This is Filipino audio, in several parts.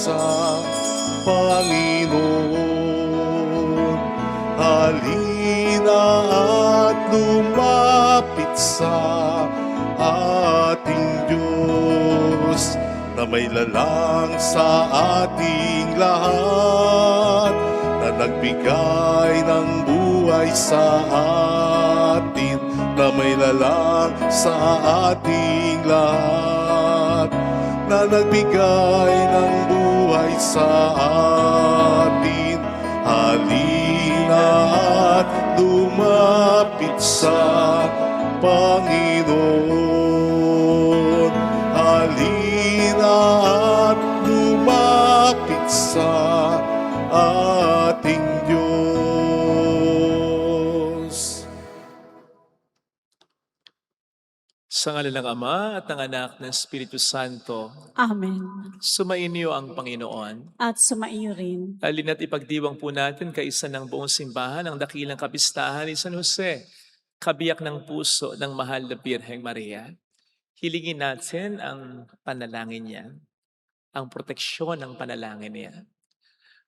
sa Panginoon. Halina at lumapit sa ating Diyos na may lalang sa ating lahat, na nagbigay ng buhay sa atin, na may lalang sa ating lahat, na nagbigay ng buhay sa atin. Halina at lumapit sa Panginoon. Halina at lumapit sa ating Diyos. Sa ngalan ng Ama at ng Anak ng Espiritu Santo. Amen. Sumainyo ang Panginoon. At sumaiyo rin. Halina't ipagdiwang po natin kaisa ng buong simbahan ang dakilang kapistahan ni San Jose, kabiyak ng puso ng mahal na Birheng Maria. Hilingin natin ang panalangin niya, ang proteksyon ng panalangin niya.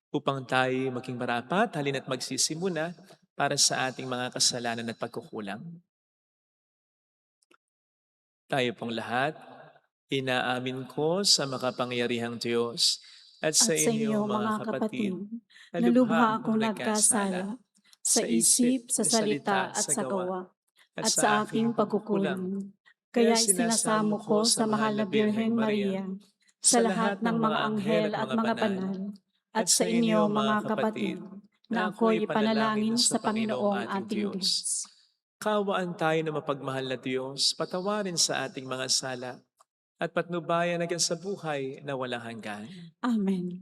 Upang tayo maging marapat, halina't magsisimula para sa ating mga kasalanan at pagkukulang. Tayo pong lahat, inaamin ko sa makapangyarihang Diyos at sa inyo mga kapatid, na lubha akong nagkasala sa isip, sa salita at sa gawa, at sa aking pagkukulang. Kaya sinasamo ko sa mahal na Birheng Maria, sa lahat ng mga anghel at mga banal, at sa inyo mga kapatid, na ako'y panalangin sa Panginoong ating Diyos. Kaawaan tayo na mapagmahal na Diyos, patawarin sa ating mga sala, at patnubayan hanggang sa buhay na walang hanggan. Amen.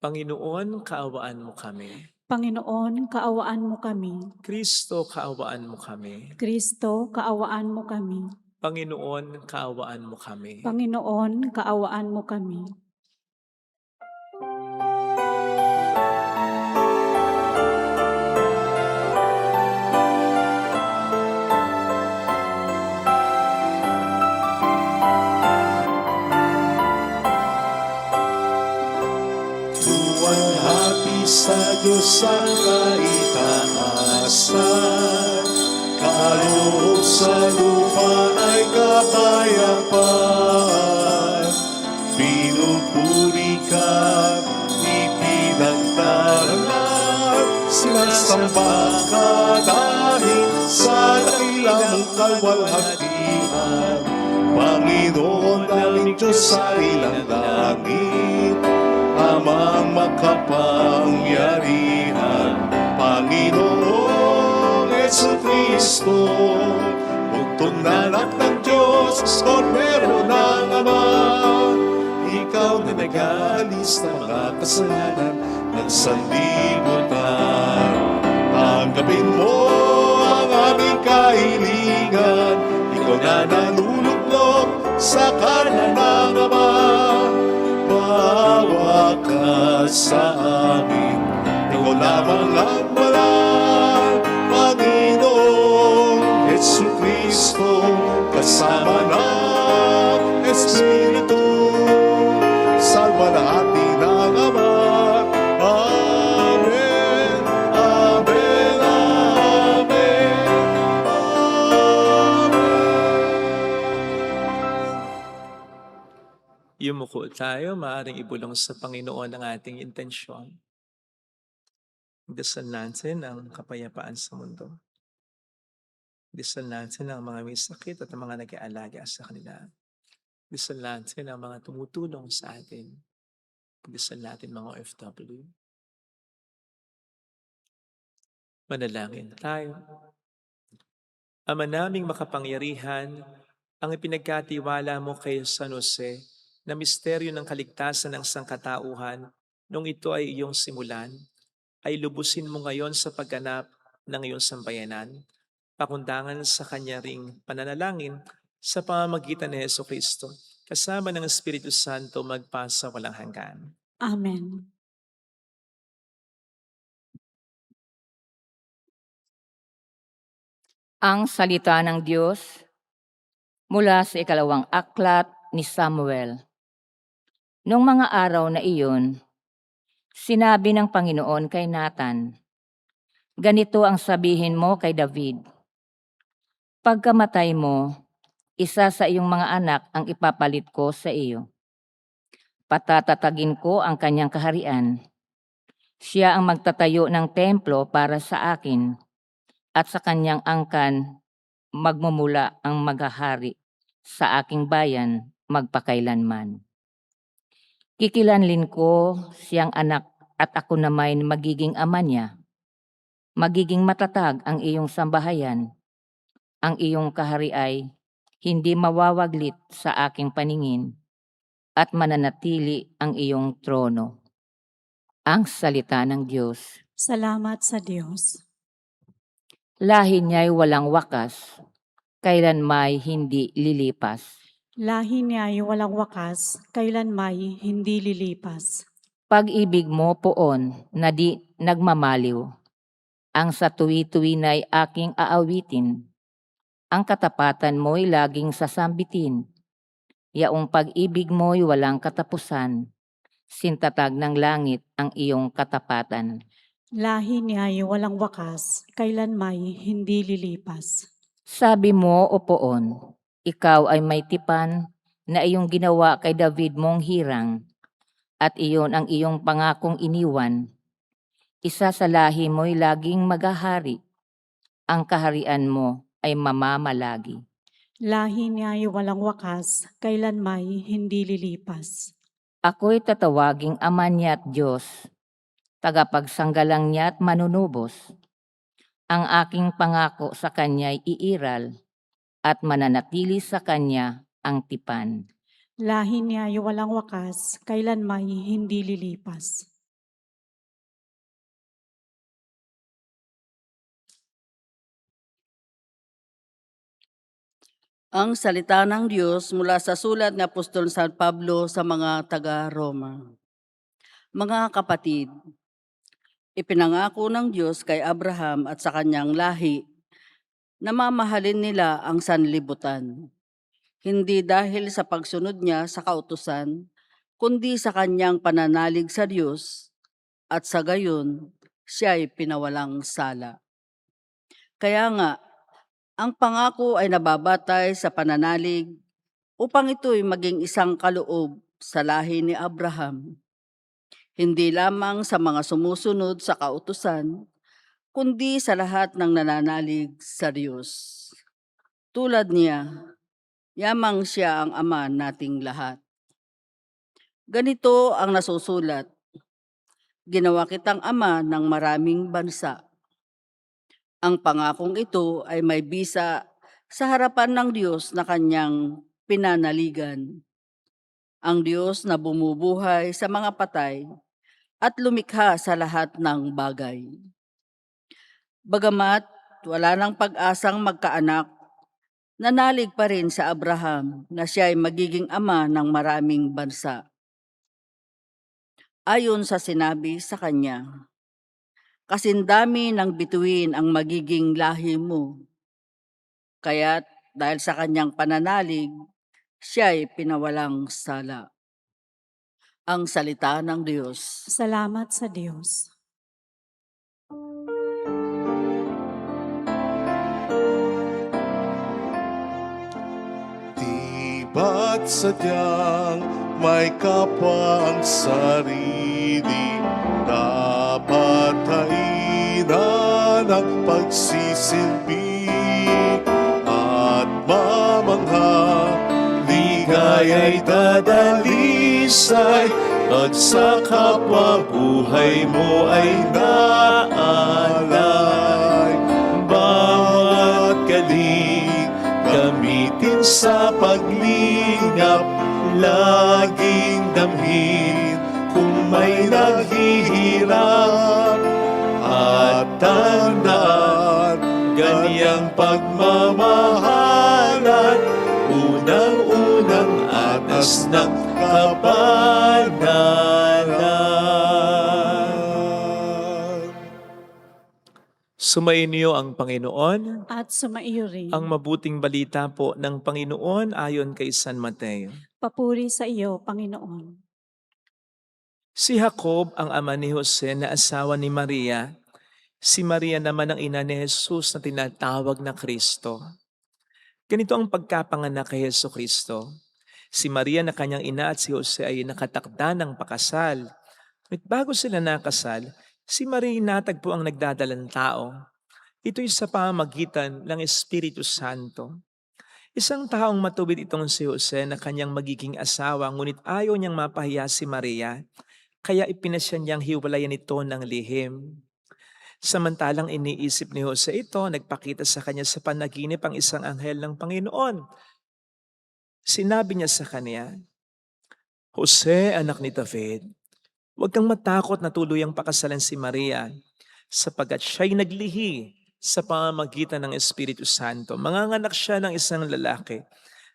Panginoon, kaawaan mo kami. Panginoon, kaawaan mo kami. Kristo, kaawaan mo kami. Kristo, kaawaan mo kami. Panginoon, kaawaan mo kami. Panginoon, kaawaan mo kami. Luwalhati sa Diyos ang kaitaasan, kaloob sa lupa ay kapayapaan. Pinupuri ka, ipinagdarangan, sinasamba ka dahil sa dakilang mong kalwalhatian. Panginoon aming Diyos sa ilang langit, Amang makapangyarihan, Panginoong Jesucristo, bugtong na anak ng Diyos, Kordero ng Ama. Ikaw na nag-aalis ng mga kasalanan ng sanlibutan. Tanggapin mo ang aming kahilingan, ikaw na naluluklok sa kanan ng Ama. Maawa ka sa amin, ikaw lamang ang walang Panginoong Jesucristo, kasama ng Espiritu, salwalhati ng Ama. Amen, amen, amen, amen. Yumuko tayo, maaaring ibulong sa Panginoon ang ating intensyon. Dasal natin ang kapayapaan sa mundo. Dasal natin ang mga may sakit at ang mga nag-aalaga sa kanila. Dasal natin ang mga tumutulong sa atin. Dasal natin mga OFW. Manalangin tayo. Ama naming makapangyarihan, ang ipinagkatiwala mo kay San Jose na misteryo ng kaligtasan ng sangkatauhan nung ito ay iyong simulan, ay lubusin mo ngayon sa pagganap ng iyong sambayanan, pakundangan sa kanya ring pananalangin sa pamamagitan ni Jesucristo, kasama ng Espiritu Santo magpasa walang hanggan. Amen. Ang salita ng Diyos mula sa ikalawang aklat ni Samuel. Noong mga araw na iyon, sinabi ng Panginoon kay Nathan, "Ganito ang sabihin mo kay David, pagkamatay mo, isa sa iyong mga anak ang ipapalit ko sa iyo. Patatatagin ko ang kanyang kaharian. Siya ang magtatayo ng templo para sa akin, at sa kanyang angkan magmumula ang maghahari sa aking bayan magpakailanman. Kikilanlin ko siyang anak at ako naman magiging ama niya. Magiging matatag ang iyong sambahayan. Ang iyong kahari ay hindi mawawaglit sa aking paningin at mananatili ang iyong trono." Ang salita ng Diyos. Salamat sa Diyos. Lahi niya'y walang wakas, kailan may hindi lilipas. Lahi niya ay walang wakas, kailan may hindi lilipas. Pag-ibig mo poon na di nagmamaliw, ang sa tuwi-tuwi na'y aking aawitin. Ang katapatan mo'y laging sasambitin, yaong pag-ibig mo'y walang katapusan. Sintatag ng langit ang iyong katapatan. Lahi niya ay walang wakas, kailan may hindi lilipas. Sabi mo, o poon, ikaw ay may tipan na iyong ginawa kay David mong hirang, at iyon ang iyong pangakong iniwan. Isa sa lahi mo'y laging maghahari, ang kaharian mo ay mamamalagi. Lahi niya ay walang wakas, kailan may hindi lilipas. Ako'y tatawaging ama niya at Diyos, tagapagsanggalang niya at manunubos. Ang aking pangako sa kanya'y iiral, at mananatili sa kanya ang tipan. Lahi niya ay walang wakas, kailan may hindi lilipas. Ang salita ng Diyos mula sa sulat ni Apostol San Pablo sa mga taga-Roma. Mga kapatid, ipinangako ng Diyos kay Abraham at sa kanyang lahi na mamahalin nila ang sanlibutan. Hindi dahil sa pagsunod niya sa kautusan, kundi sa kanyang pananalig sa Diyos, at sa gayon, siya ay pinawalang sala. Kaya nga, ang pangako ay nababatay sa pananalig upang ito'y maging isang kaloob sa lahi ni Abraham. Hindi lamang sa mga sumusunod sa kautusan, kundi sa lahat ng nananalig sa Diyos. Tulad niya, yamang siya ang ama nating lahat. Ganito ang nasusulat, "Ginawa kitang ama ng maraming bansa." Ang pangakong ito ay may bisa sa harapan ng Diyos na kanyang pinanaligan. Ang Diyos na bumubuhay sa mga patay at lumikha sa lahat ng bagay. Bagamat wala nang pag-asang magkaanak, nanalig pa rin sa Abraham na siya ay magiging ama ng maraming bansa. Ayon sa sinabi sa kanya, "Kasindami ng bituin ang magiging lahi mo." Kaya't dahil sa kanyang pananalig, siya ay pinawalang sala. Ang salita ng Diyos. Salamat sa Diyos. Di ba't sadyang may kapwa ang sarili, dapat hainan ang pagsisilbi at mamangha, ligaya'y dadalisay at sa kapwa buhay mo ay naalay. Bawat galing gamitin sa paglingap, laging damhin kung may naghihirap. At tandaan, ganyang pagmamahalan, unang-unang atas ng kabanalan. Sumainyo ang Panginoon. At sumaiyo rin. Ang mabuting balita po ng Panginoon ayon kay San Mateo. Papuri sa iyo, Panginoon. Si Jacob ang ama ni Jose na asawa ni Maria. Si Maria naman ang ina ni Jesus na tinatawag na Kristo. Ganito ang pagkapanganak kay Hesus Kristo. Si Maria na kanyang ina at si Jose ay nakatakda ng pakasal. At bago sila nakasal, si Maria natagpo ang nagdadalang tao. Ito'y sa pamamagitan ng Espiritu Santo. Isang taong matuwid itong si Jose na kanyang magiging asawa, ngunit ayaw niyang mapahiya si Maria, kaya ipinasya niyang hiwalayan ito ng lihim. Samantalang iniisip ni Jose ito, nagpakita sa kanya sa panaginip ang isang anghel ng Panginoon. Sinabi niya sa kanya, Jose, anak ni David, huwag kang matakot na tuluyang pakasalan si Maria, sapagkat siya'y naglihi sa pamamagitan ng Espiritu Santo. Manganganak siya ng isang lalaki,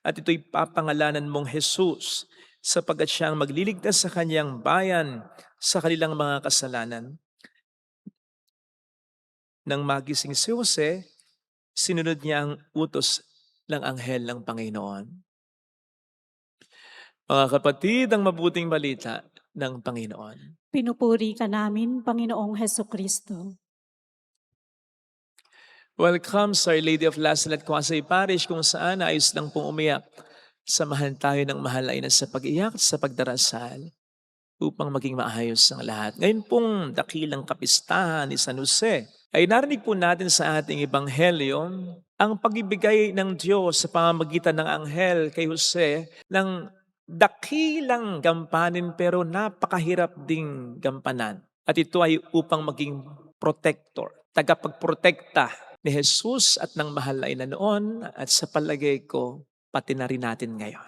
at ito'y papangalanan mong Jesus, sapagkat siya ang magliligtas sa kanyang bayan sa kanilang mga kasalanan. Nang magising si Jose, sinunod niya ang utos ng anghel ng Panginoon. Mga kapatid, ang mabuting balita ng Panginoon. Pinupuri ka namin, Panginoong Hesukristo. Welcome sa Our Lady of Lasalle at Quasay Parish, kung saan ayos lang pong umiyak. Samahan tayo ng mahalain sa pag-iyak at sa pagdarasal upang maging maayos ang lahat. Ngayon pong dakilang kapistahan ni San Jose, ay narinig po natin sa ating ebanghelyo ang pag-ibigay ng Diyos sa pamamagitan ng anghel kay Jose ng dakilang gampanin pero napakahirap ding gampanan. At ito ay upang maging protector, tagapagprotekta ni Jesus at ng mahal na ina noon, at sa palagay ko, pati na rin natin ngayon.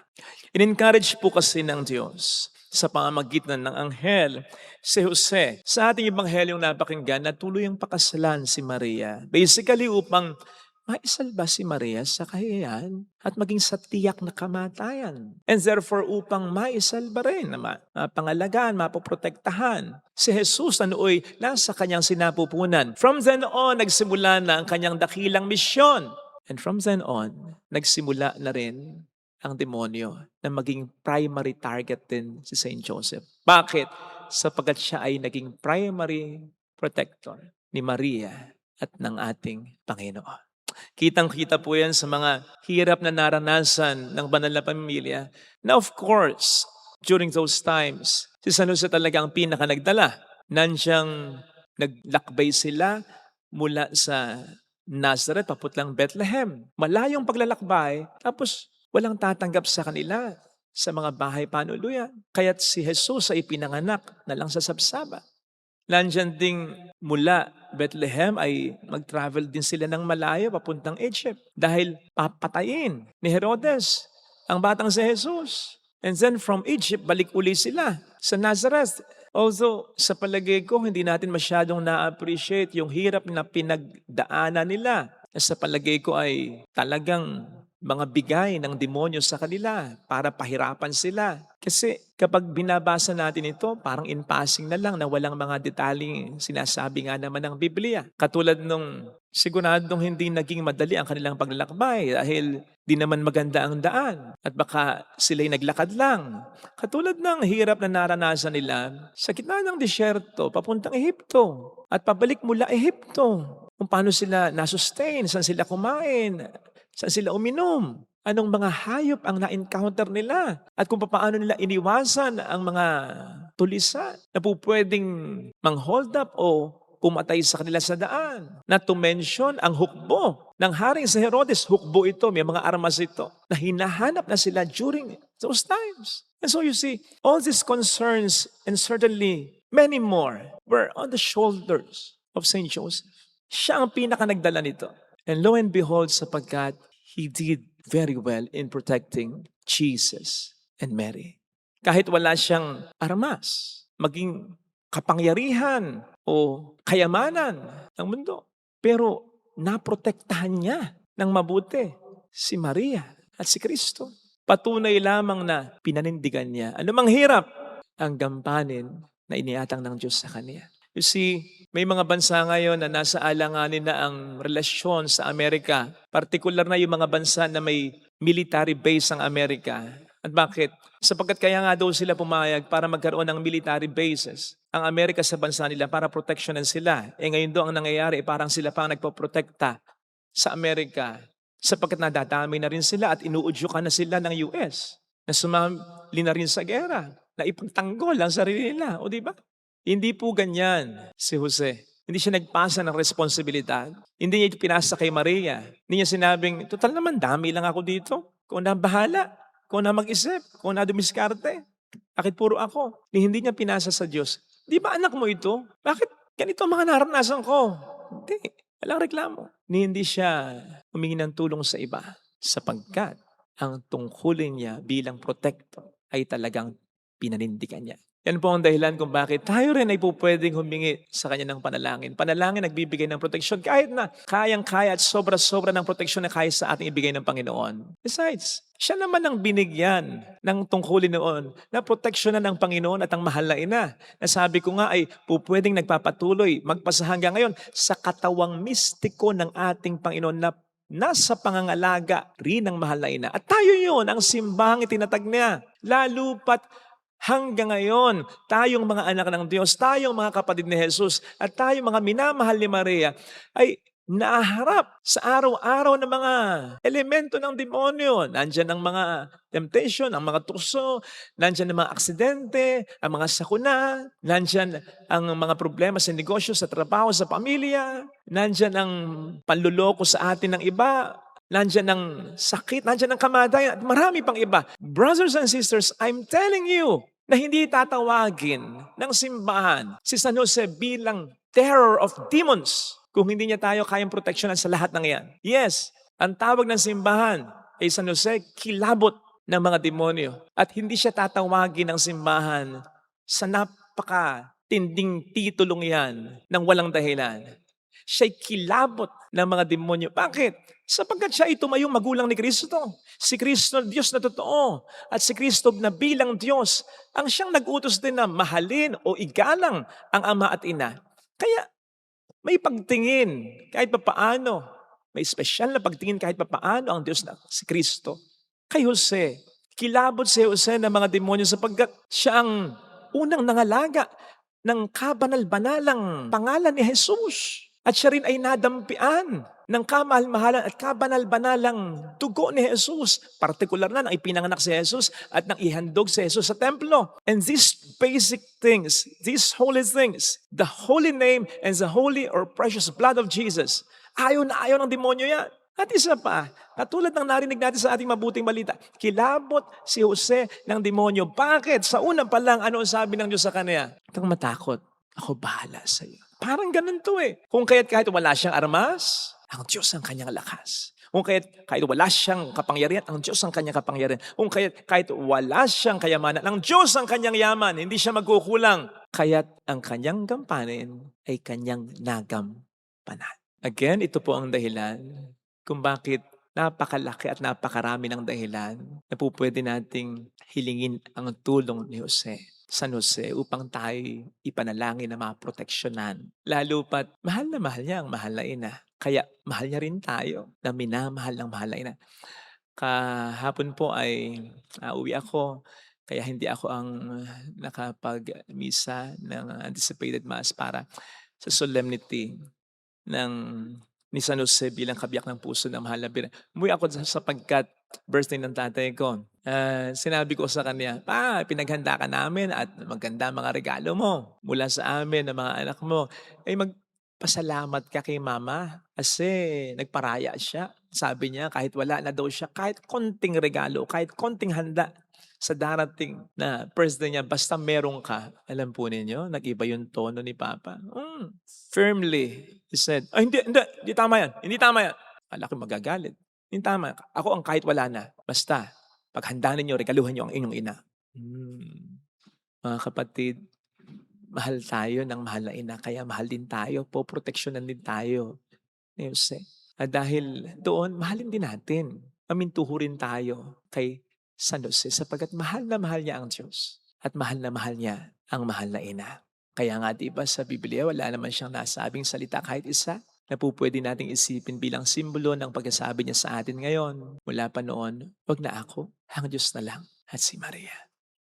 In-encourage po kasi ng Diyos sa pamamagitan ng anghel si Jose sa ating ebanghelyong napakinggan na tuluyang pakasalan si Maria. Basically upang maisalba si Maria sa kahihiyan at maging sa tiyak na kamatayan. And therefore upang maisalba rin, mapangalagaan, mapoprotektahan si Jesus na nooy nasa kanyang sinapupunan. From then on, nagsimula na ang kanyang dakilang misyon. And from then on, nagsimula na rin ang demonyo na maging primary target din si Saint Joseph. Bakit? Sapagkat siya ay naging primary protector ni Maria at ng ating Panginoon. Kitang-kita po yan sa mga hirap na naranasan ng banal na pamilya. Na of course, during those times, si San Jose talaga ang pinaka nagdala. Nandiyan naglakbay sila mula sa Nazareth papuntang Bethlehem. Malayong paglalakbay, tapos walang tatanggap sa kanila sa mga bahay panuluyan. Kaya't si Jesus ay pinanganak na lang sa Sabsaba. Nandiyan ding mula Bethlehem ay mag-travel din sila ng malayo papuntang Egypt dahil papatayin ni Herodes ang batang si Jesus. And then from Egypt, balik uli sila sa Nazareth. Although sa palagay ko, hindi natin masyadong na-appreciate yung hirap na pinagdaanan nila. Sa palagay ko ay talagang mga bigay ng demonyo sa kanila para pahirapan sila. Kasi kapag binabasa natin ito, parang in passing na lang na walang mga detaling sinasabi nga naman ng Biblia. Katulad nung siguradong hindi naging madali ang kanilang paglalakbay dahil di naman maganda ang daan at baka sila'y naglakad lang. Katulad ng hirap na naranasan nila sa gitna ng disyerto, papuntang Ehipto at pabalik mula Ehipto. Kung paano sila nasustain, saan sila kumain, saan sila uminom, anong mga hayop ang na-encounter nila, at kung paano nila iniwasan ang mga tulisan na po pwedeng mang-hold up o pumatay sa kanila sa daan. Not to mention ang hukbo ng haring sa Herodes. Hukbo ito, may mga armas ito na hinahanap na sila during those times. And so you see, all these concerns and certainly many more were on the shoulders of Saint Joseph. Siya ang pinaka nagdala nito. And lo and behold, sapagkat he did very well in protecting Jesus and Mary. Kahit wala siyang armas, maging kapangyarihan o kayamanan ng mundo. Pero naprotektahan niya ng mabuti si Maria at si Kristo. Patunay lamang na pinanindigan niya. Anumang hirap ang gampanin na iniatang ng Diyos sa kanya. You see, may mga bansa ngayon na nasa alanganin na ang relasyon sa Amerika. Partikular na yung mga bansa na may military base ang Amerika. At bakit? Sapagkat kaya nga daw sila pumayag para magkaroon ng military bases ang Amerika sa bansa nila para proteksyonan sila. Ngayon daw ang nangyayari, parang sila pa ang nagpoprotekta sa Amerika sapagkat nadadami na rin sila at inuudyukan na sila ng US na sumali na rin sa gera, na ipagtanggol ang sarili nila. O di ba? Hindi po ganyan si Jose. Hindi siya nagpasa ng responsibilidad. Hindi niya ito pinasa kay Maria. Hindi niya sinabing, total naman, dami lang ako dito. Kung na bahala, kung na mag-isip, kung na dumiskarte. Bakit puro ako? Hindi niya pinasa sa Diyos. Di ba anak mo ito? Bakit ganito ang mga naranasan ko? Hindi. Walang reklamo. Hindi siya humingi ng tulong sa iba sapagkat ang tungkulin niya bilang protector ay talagang pinanindigan niya. Yan po ang dahilan kung bakit tayo rin ay po pwedeng humingi sa Kanya ng panalangin. Panalangin nagbibigay ng proteksyon kahit na kayang-kaya at sobra-sobra ng proteksyon na kaya sa ating ibigay ng Panginoon. Besides, siya naman ang binigyan ng tungkulin noon na proteksyon ng Panginoon at ang mahal na ina. Na sabi ko nga ay po pwedeng nagpapatuloy magpasa hanggang ngayon sa katawang mistiko ng ating Panginoon na nasa pangangalaga rin ng mahal na ina. At tayo yun, ang simbahang itinatag niya. Lalo pat hanggang ngayon, tayong mga anak ng Diyos, tayong mga kapatid ni Jesus, at tayong mga minamahal ni Maria, ay naharap sa araw-araw ng mga elemento ng demonyo. Nandyan ang mga temptation, ang mga tukso, nandyan ang mga aksidente, ang mga sakuna, nandyan ang mga problema sa negosyo, sa trabaho, sa pamilya, nandyan ang panluloko sa atin ng iba, nandyan ang sakit, nandyan ang kamatayan, at marami pang iba. Brothers and sisters, I'm telling you, na hindi tatawagin ng simbahan si San Jose bilang terror of demons kung hindi niya tayo kayang proteksyonan sa lahat ng yan. Yes, ang tawag ng simbahan ay San Jose, kilabot ng mga demonyo. At hindi siya tatawagin ng simbahan sa napaka-tinding titulong yan ng walang dahilan. Siya'y kilabot ng mga demonyo. Bakit? Sapagkat siya ay tumayong magulang ni Kristo. Si Kristo, Diyos na totoo. At si Kristo na bilang Diyos, ang siyang nag-utos din na mahalin o igalang ang ama at ina. Kaya may pagtingin kahit papaano. May espesyal na pagtingin kahit papaano ang Diyos na si Kristo. Kay Jose, kilabot si Jose ng mga demonyo sapagkat siya ang unang nangalaga ng kabanal-banalang pangalan ni Jesus. At siya rin ay nadampian ng kamahal-mahalan at kabanal-banalang dugo ni Jesus. Partikular na nang ipinanganak si Jesus at nang ihandog si Jesus sa templo. And these basic things, these holy things, the holy name and the holy or precious blood of Jesus, ayaw na ayaw ng demonyo yan. At isa pa, katulad ng narinig natin sa ating mabuting balita, kilabot si Jose ng demonyo. Bakit? Sa unang pa lang, ano ang sabi ng Diyos sa kanya? Huwag kang matakot. Ako bahala sa iyo. Parang ganun to eh. Kung kahit wala siyang armas, ang Diyos ang kanyang lakas. Kung kahit wala siyang kapangyarihan, ang Diyos ang kanyang kapangyarihan. Kung kahit wala siyang kayamanan, ang Diyos ang kanyang yaman. Hindi siya magkukulang. Kaya't ang kanyang gampanin ay kanyang nagampanan. Again, ito po ang dahilan kung bakit napakalaki at napakarami ng dahilan na po pwede nating hilingin ang tulong ni Jose. San Jose upang tayo ipanalangin na maproteksyonan. Lalo pat mahal na mahal niya ang mahal na ina. Kaya mahal niya rin tayo na minamahal ng mahal na ina. Kahapon po ay uwi ako. Kaya hindi ako ang nakapag-misa ng anticipated mass para sa solemnity ng ni San Jose bilang kabiyak ng puso ng mahal na Birhen. Umuwi ako sapagkat birthday ng tatay ko. Sinabi ko sa kanya, pinaghanda ka namin at maganda mga regalo mo mula sa amin ng mga anak mo. Magpasalamat ka kay mama kasi nagparaya siya. Sabi niya kahit wala na daw siya, kahit konting regalo, kahit konting handa sa darating na birthday niya, basta meron ka. Alam po ninyo, nag-iba yung tono ni Papa. Firmly, he said, hindi tama yan, hindi tama yan. Alaki magagalit. Hindi tama. Ako ang kahit wala na. Basta, paghanda ninyo, regaluhan niyo ang inyong ina. Mga kapatid, mahal tayo ng mahal na ina, kaya mahal din tayo, poproteksyonan din tayo ni Jose. At dahil doon, mahalin din natin. Amintuho rin tayo kay San Jose sapagkat mahal na mahal niya ang Diyos at mahal na mahal niya ang mahal na ina. Kaya nga diba sa Biblia, wala naman siyang nasabing salita kahit isa na po pwede nating isipin bilang simbolo ng pagkasabi niya sa atin ngayon. Mula pa noon, wag na ako, ang Diyos na lang. at si Maria.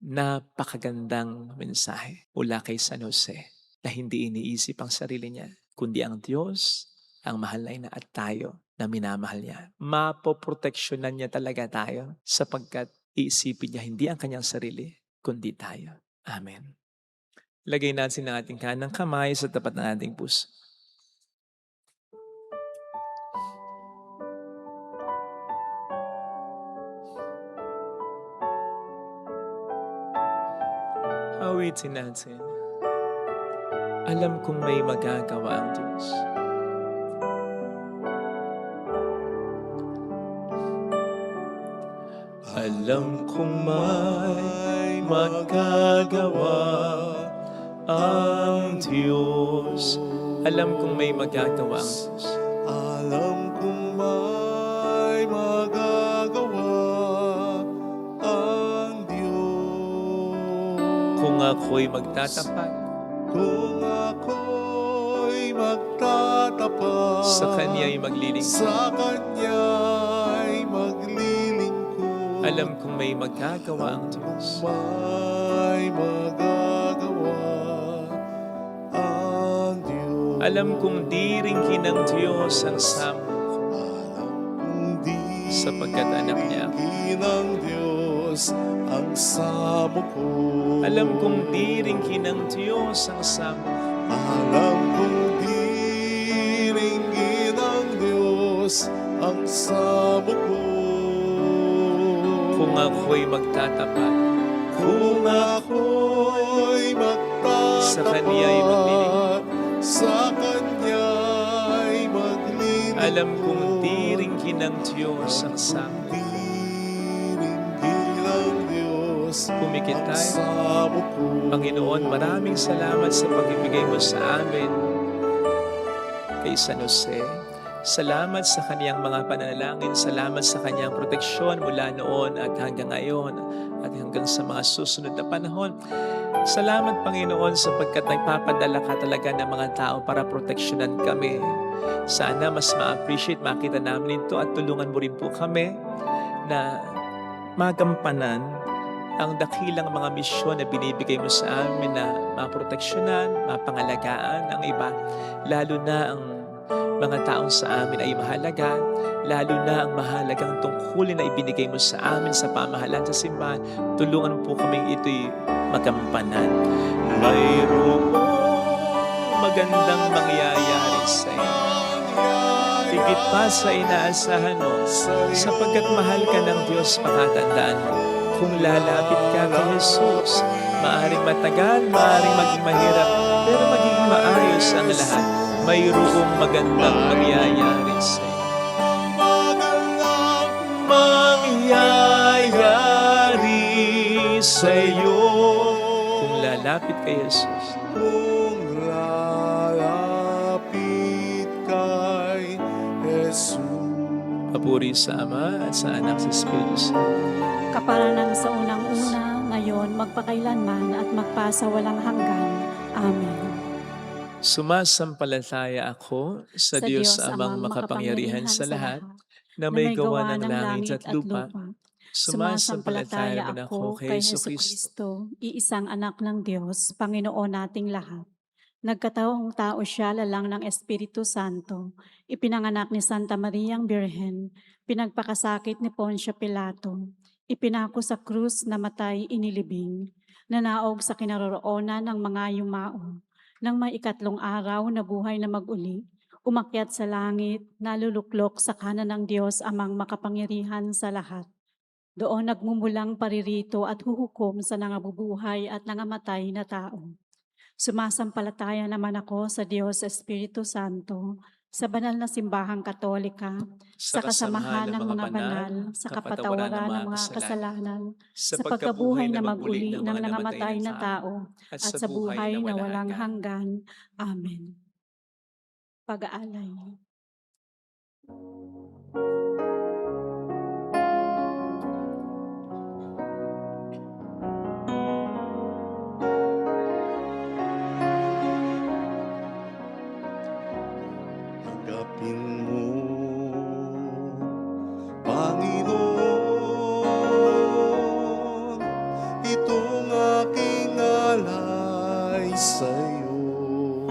Napakagandang mensahe mula kay San Jose na hindi iniisip ang sarili niya, kundi ang Diyos ang mahal na ina at tayo na minamahal niya. Mapoproteksyonan niya talaga tayo sapagkat iisipin niya hindi ang kanyang sarili, kundi tayo. Amen. Lagay natin ang ating kanang kamay sa tapat ng ating puso. Awitin natin. Alam kong may magagawa ang Diyos. Alam kong may magagawa ang Diyos. Alam kong may magagawa ang Diyos. Alam kong may magagawa ang Diyos. Kung ako'y magtatapat Kung ako'y magtatapat sa Kanya'y maglilingkod. sa Kanya'y maglilingkod. Alam kong may magagawa ang Diyos. May magagawa ang Diyos. Alam kong diringhin ng Diyos ang samo ko sapagkat anak niya ako. ng Diyos ang samo ko. Alam kong diringhin ng Diyos ang samo ko. Alam kong diringgin ng Diyos ang samo ko. Kung ako'y magtatapat Kung ako'y magtatapat sa Kanya'y maglilingkod. sa Kanya'y maglilingkod. Alam kong diringhin ng Diyos ang samo ko. Diringgin ng Diyos Pumikit ang tayo. samo ko. Panginoon, maraming salamat sa pag-ibigay mo sa amin kay San Jose. Salamat sa kaniyang mga pananalangin. Salamat sa kaniyang proteksyon mula noon at hanggang ngayon at hanggang sa mga susunod na panahon. Salamat, Panginoon, sapagkat nagpapadala ka talaga ng mga tao para proteksyonan kami. Sana mas ma-appreciate, makita namin ito at tulungan mo rin po kami na magampanan ang dakilang mga misyon na binibigay mo sa amin na maproteksyonan, mapangalagaan ang iba, lalo na ang mga taong sa amin ay mahalaga, lalo na ang mahalagang tungkulin na ibinigay mo sa amin sa pamahalaan sa simbahan. Tulungan po kaming ito'y magampanan. Mayroong magandang mangyayari sa iyo. Higit pa sa inaasahan mo, sapagkat mahal ka ng Diyos, pakatandaan mo. Kung lalapit ka kay Jesus, maaring matagal, maaring maging mahirap, pero magiging maayos ang lahat. Mayroong magandang mangyayari sa iyo. Magandang Mangyayari sa iyo. Kung lalapit kay Jesus, kung lalapit kay Jesus. papuri sa Ama at sa Anak sa Espiritu Santo. Kaparanan sa unang-una, ngayon, magpakailanman at magpasawalang hanggan. Amen. Sumasampalataya ako sa Diyos Amang makapangyarihan sa lahat, na may gawa ng langit at lupa. Sumasampalataya rin ako kay Jesucristo, iisang anak ng Diyos, Panginoon nating lahat. Nagkataong tao siya lalang ng Espiritu Santo, ipinanganak ni Santa Mariang Birhen, pinagpakasakit ni Poncio Pilato, ipinako sa krus, namatay, inilibing, nanaog sa kinaroroonan ng mga yumao. Nang may ikatlong araw na buhay na mag-uli, umakyat sa langit, naluluklok sa kanan ng Diyos Amang makapangyarihan sa lahat. Doon nagmumulang paririto at huhukom sa nangabubuhay at nangamatay na tao. Sumasampalataya naman ako sa Diyos Espiritu Santo, sa banal na simbahang katolika, sa kasamahan ng mga banal, sa kapatawaran ng mga kasalanan, sa pagkabuhay na mag-uli ng nangamatay na tao, at sa buhay na walang hanggan. Amen. Pag-aalay. Tanggapin mo, Panginoon, ay sa'yo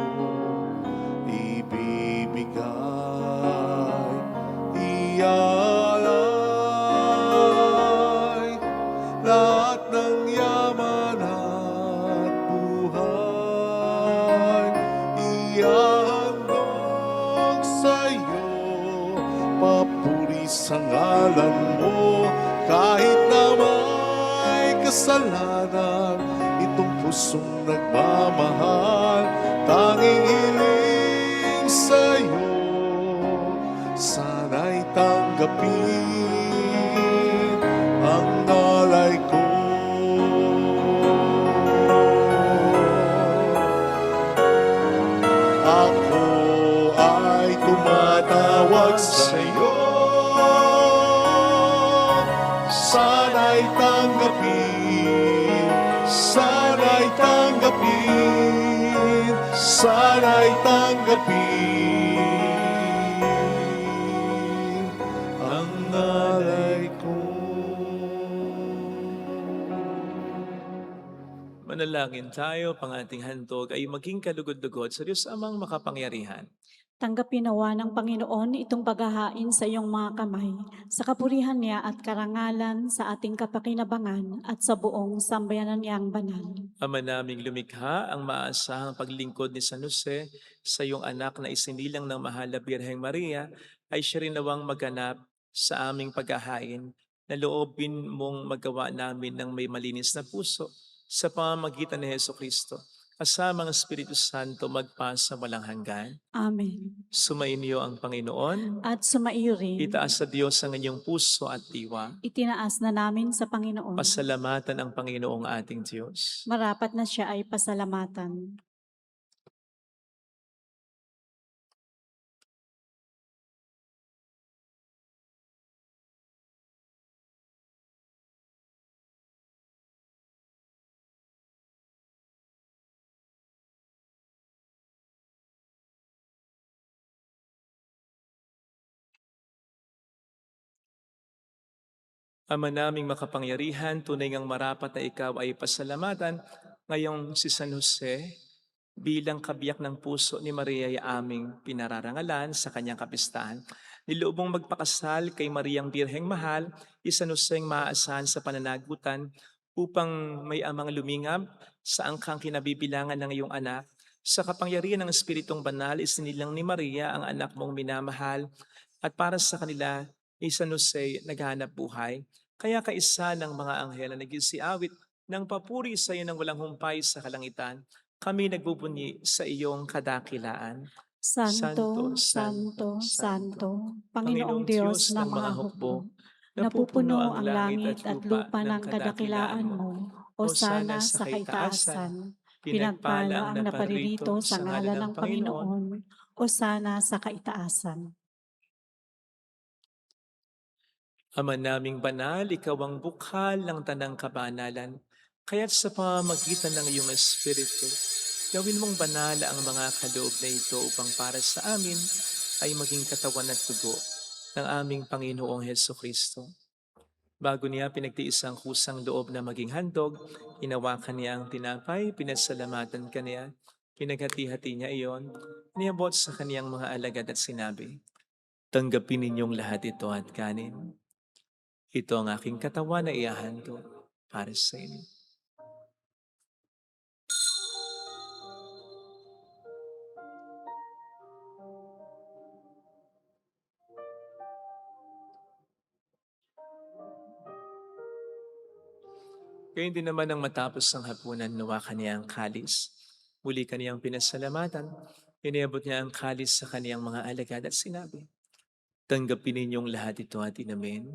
ibibigay, ialay lahat ng yaman at buhay, ihahandog sa'yo, papuri sa ngalan mo, kahit na may kasalanan, itong pusong nagmamahal, tanging hiling sa'yo, sana'y tanggapin ang alay ko. Ako ay tumatawag sa'yo, sana'y tanggapin, sana'y tanggapin, sana'y tanggapin ang alay ko. Manalangin tayo, pang ating handog ay maging kalugod-lugod sa Diyos Amang makapangyarihan. Tanggapin nawa ng Panginoon itong paghahain sa iyong mga kamay, sa kapurihan niya at karangalan sa ating kapakinabangan at sa buong sambayanan niyang banal. Ama naming lumikha, ang maasahang paglingkod ni San Jose sa iyong anak na isinilang ng mahal na Birheng Maria ay siya rin nawang maganap sa aming paghahain na loobin mong magawa namin ng may malinis na puso sa pamamagitan ni Heso Kristo. Kasama ang Espiritu Santo magpasa walang hanggan. Amen. Sumainyo ang Panginoon. At sumaiyo rin, Itaas sa Diyos ang inyong puso at diwa. itinaas na namin sa Panginoon. Pasalamatan ang Panginoong ating Diyos. Marapat na siya ay pasalamatan. Ama naming makapangyarihan, tunay ngang marapat na ikaw ay pasalamatan ngayong si San Jose bilang kabiyak ng puso ni Maria ay aming pinararangalan sa kanyang kapistahan. Niloobong magpakasal kay Mariang Birheng Mahal, San Jose ang maaasahan sa pananagutan upang may amang lumingap sa angkang kinabibilangan ng iyong anak. Sa kapangyarihan ng Espiritong Banal, isinilang ni Maria ang anak mong minamahal at para sa kanila ni San Jose naghanap buhay. Kaya kaisa ng mga anghel na nagsiawit ng papuri sa iyo ng walang humpay sa kalangitan, kami nagbubunyi sa iyong kadakilaan. Santo, Santo, Santo, Panginoong Diyos ng mga hukbo, napupuno ang langit at lupa ng kadakilaan mo, o sana sa kaitaasan. Pinagpala ang naparirito sa ngalan ng Panginoon, o sana sa kaitaasan. Ama naming banal, ikaw ang bukal ng tanang kabanalan. Kaya't sa pamamagitan ng iyong Espiritu, gawin mong banal ang mga kaloob na ito upang para sa amin ay maging katawan at dugo ng aming Panginoong Heso Kristo. Bago niya pinagtiis ang kusang loob na maging handog, inawakan niya ang tinapay, pinasalamatan kaniya, pinaghati-hati niya iyon, niabot sa kaniyang mga alagad at sinabi, "Tanggapin ninyong lahat ito at kanin. Ito ang aking katawan na ihahandog para sa inyo." Gayun din naman ang matapos ng hapunan, nawa kaniyang kalis. Muli kaniyang pinasalamatan, iniabot niya ang kalis sa kaniyang mga alagad at sinabi, "Tanggapin ninyong lahat ito at inumin.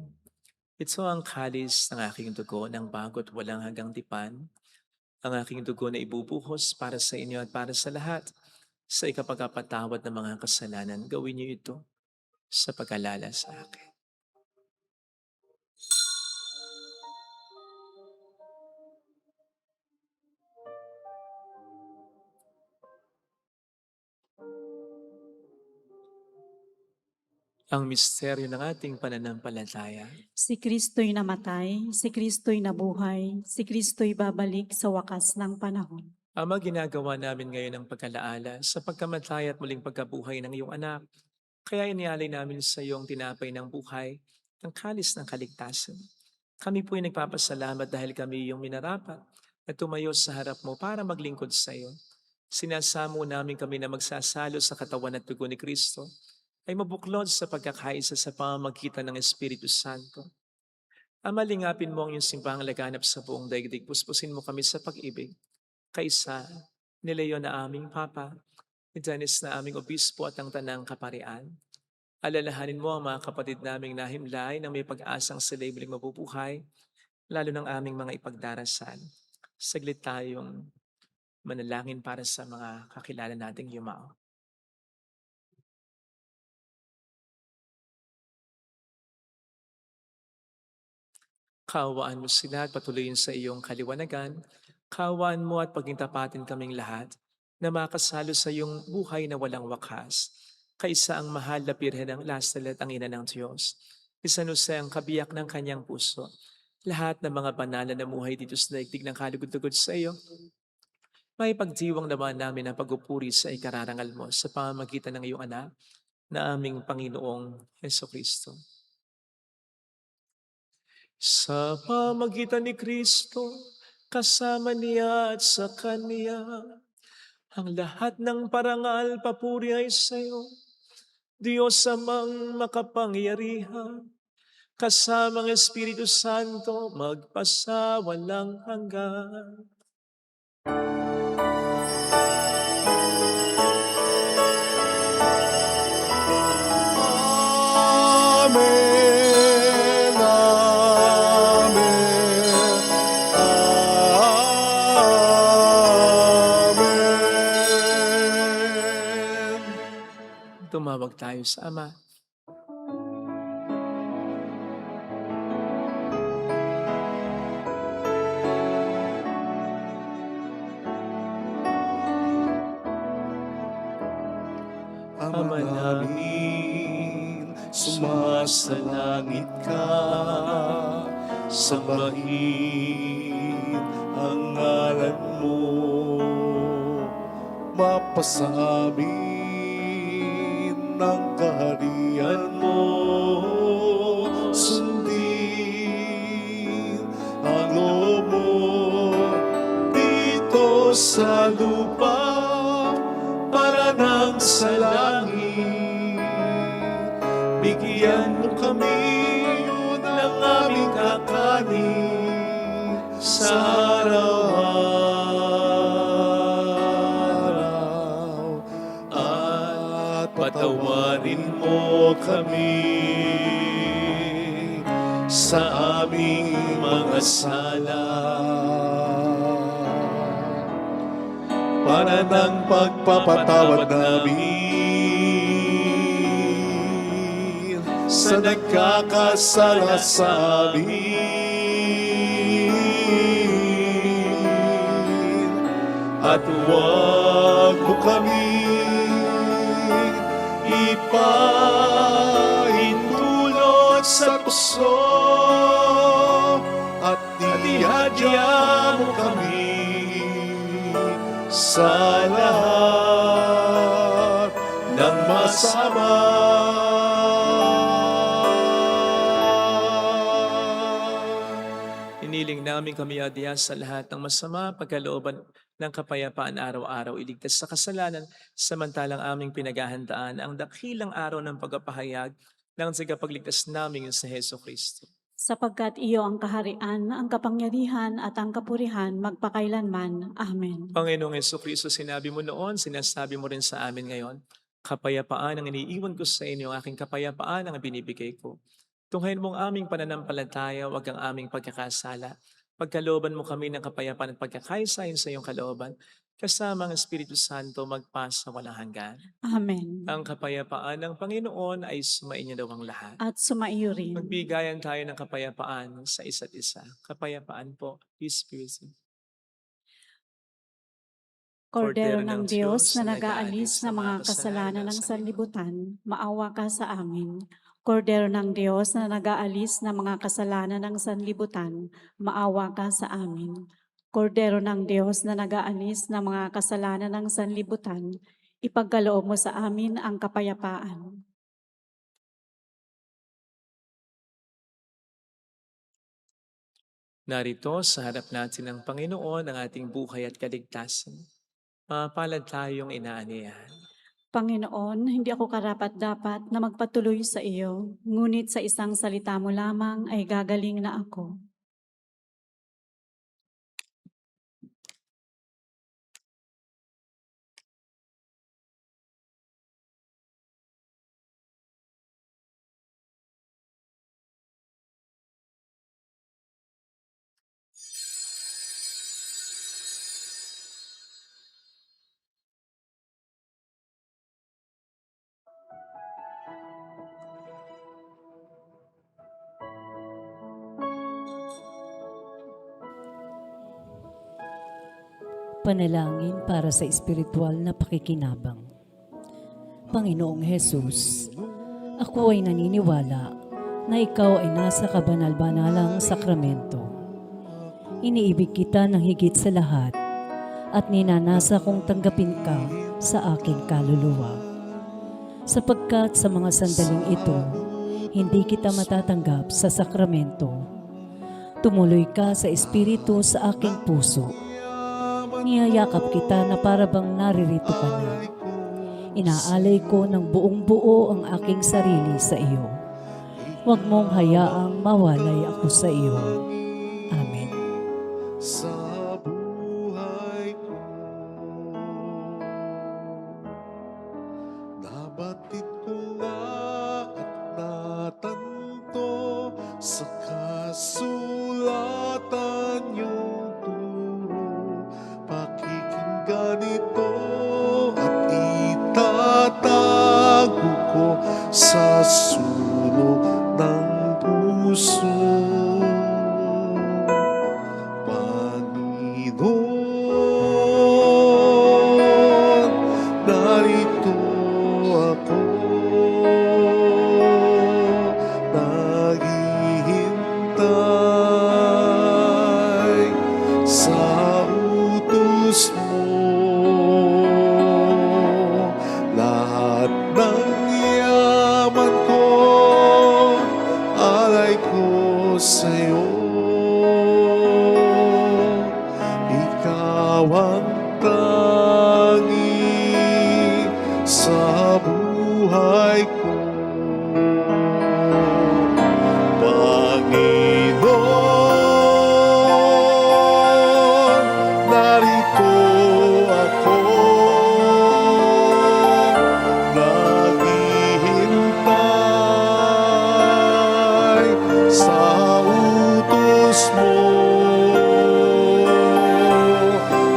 Ito ang kalis ng aking dugo ng bago't walang hanggang tipan, ang aking dugo na ibubuhos para sa inyo at para sa lahat. Sa ikapagpatawad ng mga kasalanan, gawin niyo ito sa pag-alala sa akin." Ang misteryo ng ating pananampalataya. Si Kristo'y namatay, si Kristo'y nabuhay, si Kristo'y babalik sa wakas ng panahon. Ama, ginagawa namin ngayon ang pagkalaala sa pagkamatay at muling pagkabuhay ng iyong anak. Kaya inialay namin sa iyong tinapay ng buhay, ng kalis ng kaligtasan. Kami po ay nagpapasalamat dahil kami iyong minarapat na tumayo sa harap mo para maglingkod sa iyo. Sinasamo namin kami na magsasalo sa katawan at dugo ni Kristo ay mabuklod sa pagkakaisa sa pamamagitan ng Espiritu Santo. Ama, lingapin mo ang iyong simbahang laganap sa buong daigdig. Puspusin mo kami sa pag-ibig. Kaisa ni Leo na aming Papa, ni Dennis na aming Obispo at ang Tanang Kaparian. Alalahanin mo ang mga kapatid naming nahimlay na may pag-asang sila'y muling mabubuhay, lalo ng aming mga ipagdarasal. Saglit tayong manalangin para sa mga kakilala nating yumao. Kaawaan mo sila at patuloyin sa iyong kaliwanagan. Kaawaan mo at pagintapatin kaming lahat na makasalo sa iyong buhay na walang wakas. Kaisa ang mahal na Birhen ng Lasal at ang Ina ng Diyos. San Jose ang kabiyak ng kanyang puso. Lahat ng mga banal na namuhay dito sa daigdig ng kalugod-lugod sa iyo, may pagdiwang naman namin ang pagpupuri sa ikararangal mo sa pamamagitan ng iyong anak na aming Panginoong Hesukristo. Sa pamagitan ni Kristo, kasama niya at sa Kanya, ang lahat ng parangal papuri ay sa iyo, Diyos amang makapangyarihan, kasamang Espiritu Santo, magpasawalang hanggan. Amen, amen, amen. Tumawag tayo sa Ama. Ama namin, sumasalangit ka, sambahin ang ngalan mo, mapasa amin ang kaharian mo, sundin ang loob mo dito sa lupa para nang sa langit. Bigyan mo kami ng aming kakanin sa araw-araw at patawarin mo kami sa aming mga sala para ng pagpapatawad namin sa nagkakasala sa amin. At huwag mo kaming ipahintulot sa puso at ihadya mo kami sa lahat ng masama. Iniling namin kami adya sa lahat ng masama, pagkalooban ng kapayapaan araw-araw, iligtas sa kasalanan, samantalang aming pinaghahandaan ang dakilang araw ng pagpapahayag ng tagapagligtas namin sa Heso Kristo. Sapagkat iyo ang kaharian, ang kapangyarihan at ang kapurihan magpakailanman. Amen. Panginoong Heso Kristo, sinabi mo noon, sinasabi mo rin sa amin ngayon, kapayapaan ang iniiwan ko sa inyo, ang aking kapayapaan ang binibigay ko. Tunghayin mong aming pananampalataya, wag ang aming pagkakasala. Pagkalooban mo kami ng kapayapaan at pagkakaisahin sa iyong kalooban, kasama ang Espiritu Santo magpasa walang hanggan. Amen. Ang kapayapaan ng Panginoon ay sumainyo daw ang lahat. At sumaiyo rin. Magbigayan tayo ng kapayapaan sa isa't isa. Kapayapaan po, Peace be with you. Kordero ng Diyos na nag-aalis ng mga kasalanan ng sanlibutan, maawa ka sa amin. Kordero ng Diyos na nag-aalis ng mga kasalanan ng sanlibutan, maawa ka sa amin. Kordero ng Diyos na nag-aalis ng mga kasalanan ng sanlibutan, ipagkaloob mo sa amin ang kapayapaan. Narito sa harap natin ng Panginoon ang ating buhay at kaligtasan. Mapalad tayong inaaniyahan. Panginoon, hindi ako karapat-dapat na magpatuloy sa iyo, ngunit sa isang salita mo lamang ay gagaling na ako. Panalangin para sa espiritual na pakikinabang. Panginoong Hesus, ako ay naniniwala na ikaw ay nasa kabanal-banalang sakramento. Iniibig kita ng higit sa lahat at ninanasa kong tanggapin ka sa aking kaluluwa. Sapagkat sa mga sandaling ito, hindi kita matatanggap sa sakramento. Tumuloy ka sa espiritu sa aking puso. Niyayakap kita na para bang naririto ka na. Inaalay ko ng buong buo ang aking sarili sa iyo. Huwag mong hayaang mawalay ako sa iyo. Amen. Sa buhay ko, nabatid ko nga at natanto sa kasulatan yung turo. Pakikinggan ito at itatago ko sa sulok ng puso. Panginoon, narito ako, naghihintay sa utos mo. Lahat ng yaman ko, alay ko sa'yo. Ikaw ang tangi sa buhay ko. Panginoon, narito ako, naghihintay sa utos mo.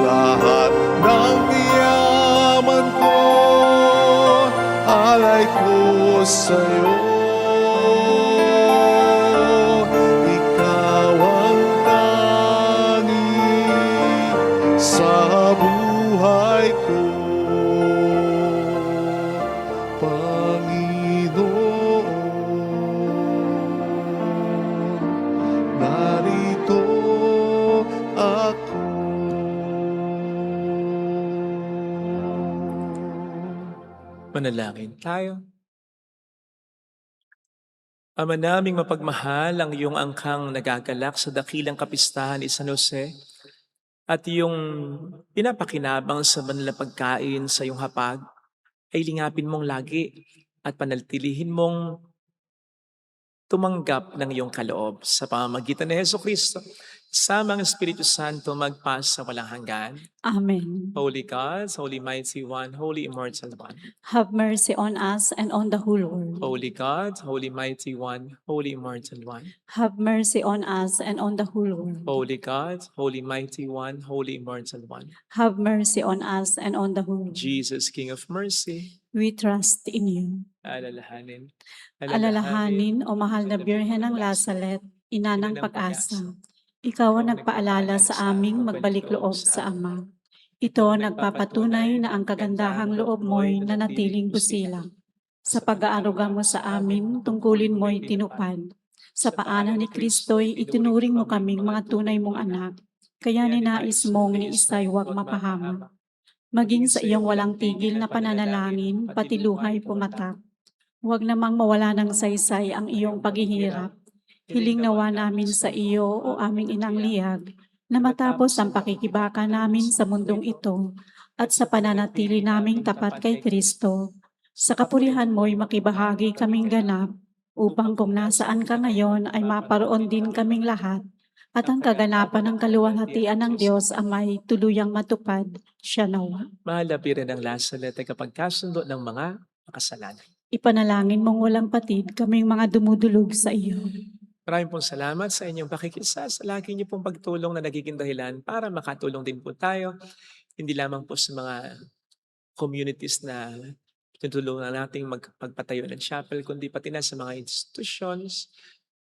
Lahat ng yaman ko, alay ko sa'yo. Ikaw ang tangi sa buhay ko. Panginoon, narito ako. Manalangin tayo. Ama naming mapagmahal, ang iyong angkang nagagalak sa dakilang kapistahan ni San Jose at iyong pinapakinabang sa banal na pagkain sa iyong hapag ay lingapin mong lagi at panatilihin mong tumanggap ng iyong kaloob sa pamamagitan ni Jesucristo. Sama ang Espiritu Santo magpas sa walang hanggan. Amen. Holy God, Holy Mighty One, Holy Immortal One. Have mercy on us and on the whole world. Holy God, Holy Mighty One, Holy Immortal One. Have mercy on us and on the whole world. Holy God, Holy Mighty One, Holy Immortal One. Have mercy on us and on the whole world. Jesus, King of Mercy, We trust in you. alalahanin. Alalahanin, o mahal na Birhen ng Lazaret, ina ng pag-asa. Ikaw ang nagpaalala sa aming magbalik loob sa Ama. Ito ang nagpapatunay na ang kagandahang loob mo'y nanatiling busilang. Sa pag-aaruga mo sa amin, tungkulin mo'y tinupad. Sa paanan ni Kristo'y itinuring mo kaming mga tunay mong anak. kaya ninais mong ni Isay huwag mapahamak. Maging sa iyong walang tigil na pananalangin, pati luhay pumatak. Huwag namang mawala ng saysay ang iyong paghihirap. Hiling nawa namin sa iyo, o aming inang liyag, na matapos ang pakikibaka namin sa mundong ito at sa pananatili naming tapat kay Kristo, sa kapurihan mo'y makibahagi kaming ganap, upang kung nasaan ka ngayon ay maparoon din kaming lahat, at ang kaganapan ng kaluwalhatian ng Diyos ang may tuluyang matupad, siya nawa. Mahalapirin ang lasalet ay kapagkasundo ng mga makasalanan. Ipanalangin mong walang patid kaming mga dumudulog sa iyo. Maraming pong salamat sa inyong pakikisa, sa lagi niyo pong pagtulong na nagiging dahilan para makatulong din po tayo, hindi lamang po sa mga communities na tinutulungan nating magpagpatayo ng chapel, kundi pati na sa mga institutions,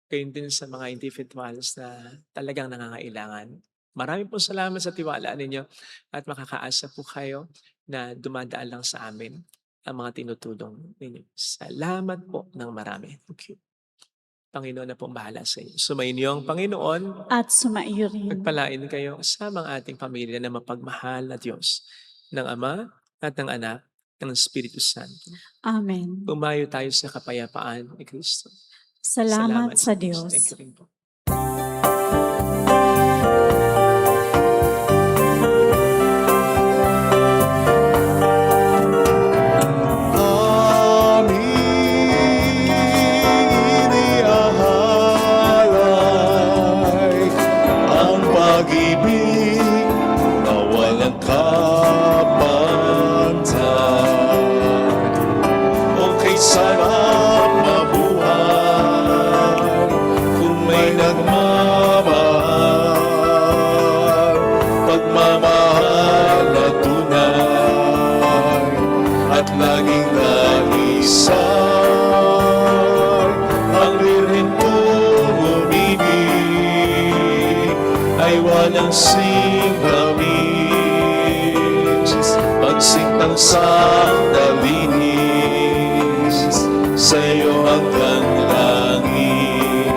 gayon din sa mga individuals na talagang nangangailangan. Maraming po salamat sa tiwala ninyo at makakaasa po kayo na dumadaan lang sa amin ang mga tinutulong ninyo. Salamat po ng marami. Thank you. Panginoon na pong bahala sa inyo. Sumainyo ang Panginoon. At sumaiyo rin. Pagpalain kayo sa mga ating pamilya na mapagmahal na Diyos ng Ama at ng Anak at ng Espiritu Santo. Amen. Umayo tayo sa kapayapaan ni Kristo. Salamat sa Thank Diyos. you rin po. Amin iniahalay ang pag-ibig na walang kapantay. O kay sarap mabuhay kung may nagmamahal, pagmamahal na tunay at laging naisay. Ang birhen kong umibig ay walang singlamis, pagsintang sa dalinis sa iyo hanggang langit.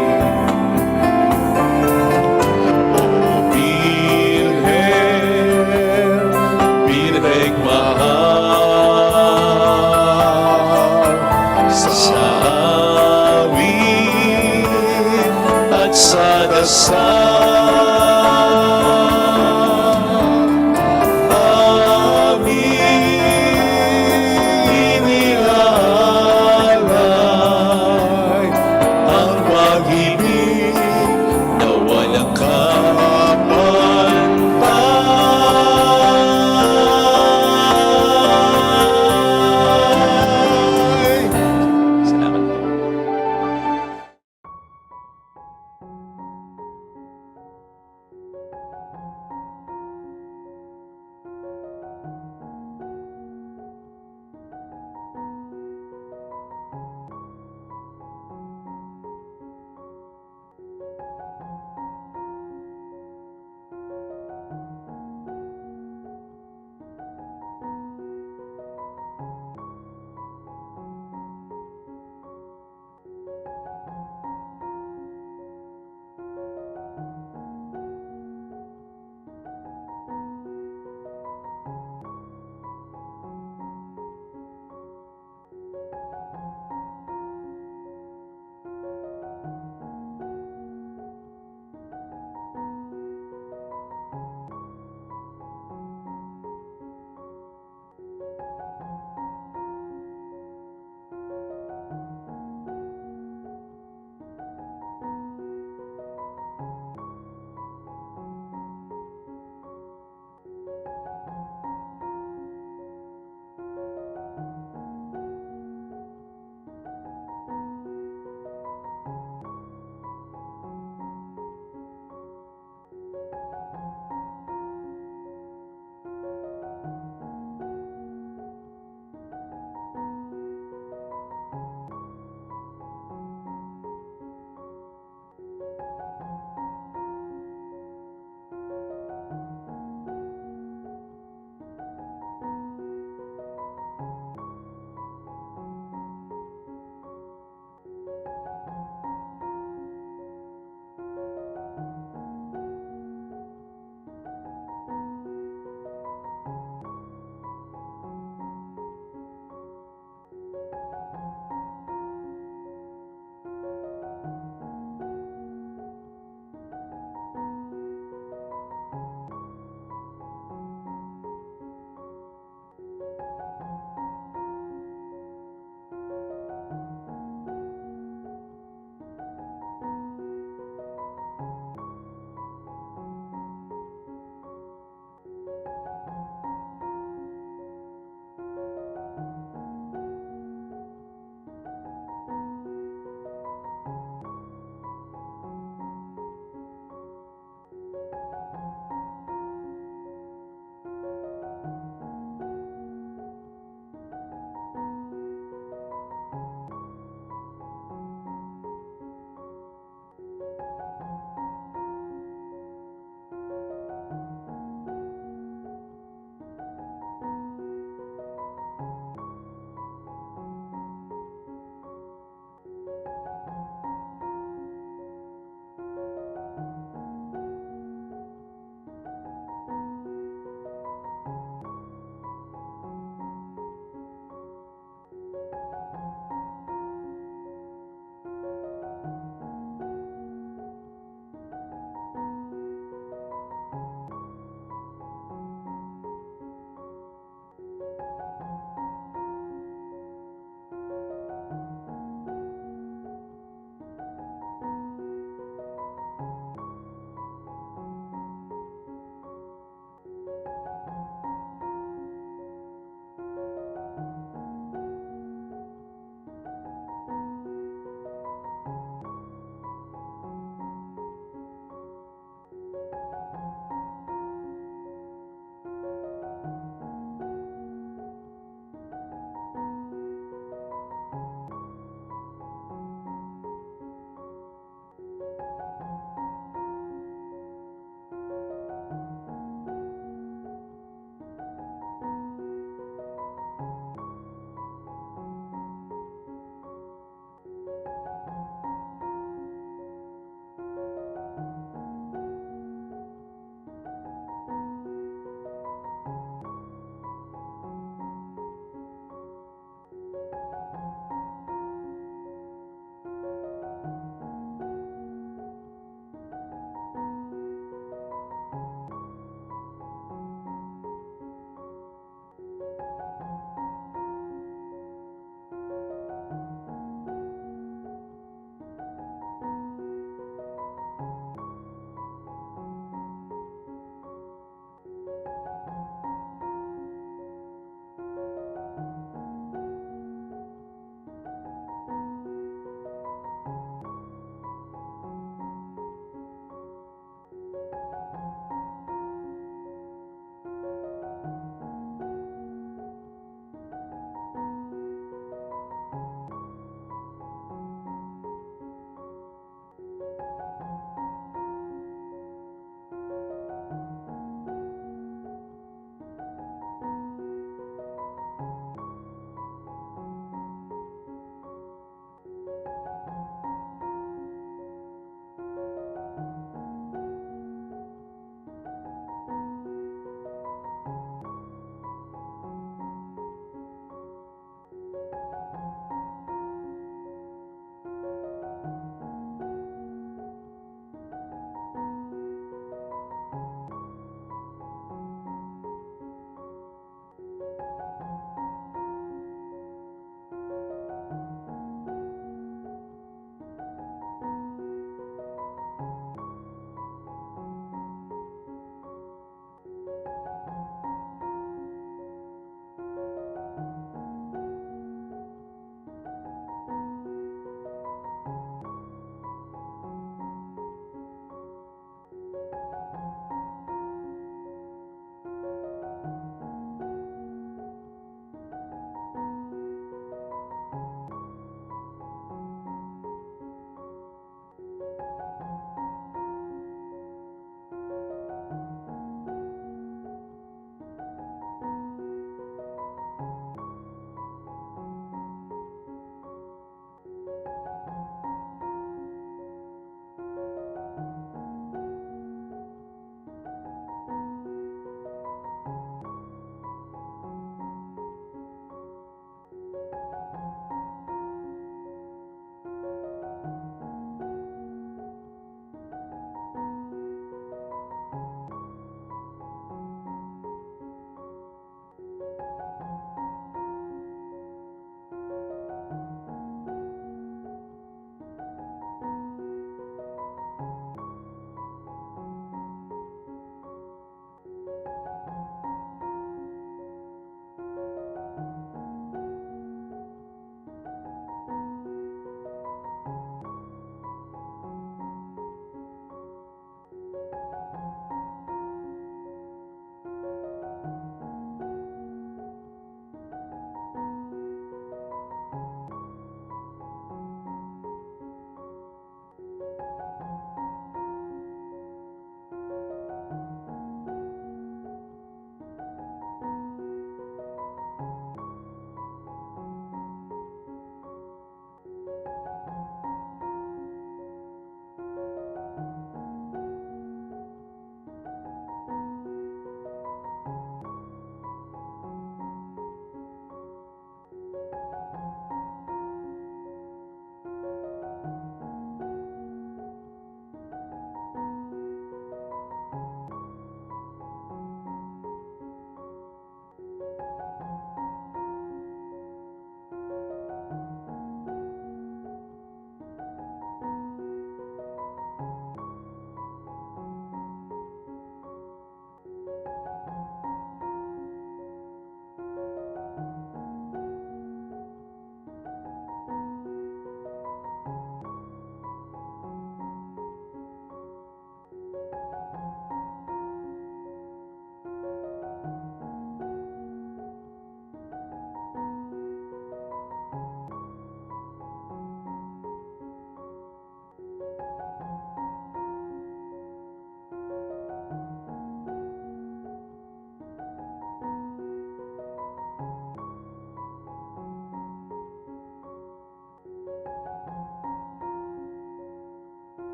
O Birhen, Birheng mahal, sa awit at sa dasal